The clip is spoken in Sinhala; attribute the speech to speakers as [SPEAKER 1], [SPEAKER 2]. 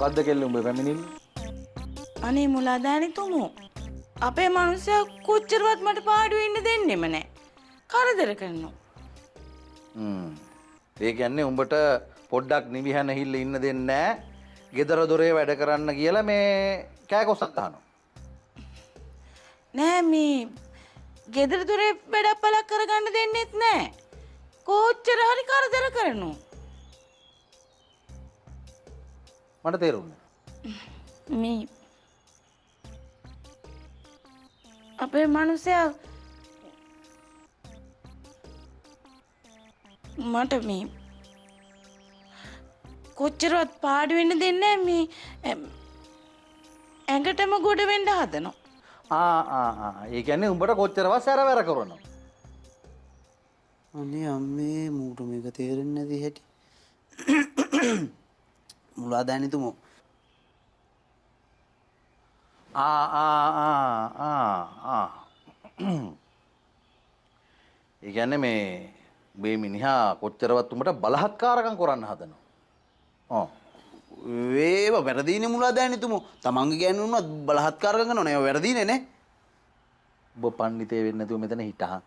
[SPEAKER 1] මොකද්ද කෙල්ල උඹ පැමිණිල්ල?
[SPEAKER 2] අනේ මුලාදෑනිතුමෝ අපේ මනුස්සයා කොච්චරවත් මට පාඩු වෙන්න දෙන්නෙම නැහැ. කරදර කරනවා.
[SPEAKER 1] ඒ කියන්නේ උඹට පොඩ්ඩක් නිවිහන හිල්ල ඉන්න දෙන්නේ නැහැ. ගෙදර දොරේ වැඩ කරන්න කියලා මේ කෑකොස්සක් ගහනවා.
[SPEAKER 2] නෑ මේ ගෙදර දොරේ වැඩක් පළක් කරගන්න දෙන්නෙත් නෑ. කොච්චර හරි කරදර කරනවා.
[SPEAKER 1] මට තේරුණා.
[SPEAKER 2] මේ අපේ මනුස්සයා මට මේ කොච්චරවත් පාඩු වෙන්න දෙන්නේ මේ ඇඟටම ගොඩ වෙන්න හදනවා.
[SPEAKER 1] ඒ කියන්නේ උඹට කොච්චරවත් සැරවැර කරනවා.
[SPEAKER 3] අනේ අම්මේ මූට මේක තේරෙන්නේ නැති හැටි. මුලාදෑනිතුමෝ.
[SPEAKER 1] ඒ කියන්නේ මේ මිනිහා කොච්චරවත් උඹට බලහත්කාරකම් කරන්න හදනවා.
[SPEAKER 3] වේව වැරදීනේ මුලාදෑනිතුමෝ. තමන්ගේ ගෑනුන්වත් බලහත්කාර කරනවා නේ. ඒවා වැරදීනේ නේ.
[SPEAKER 1] ඔබ පඬිතේ වෙන්නේ නැතුව මෙතන හිටහන්.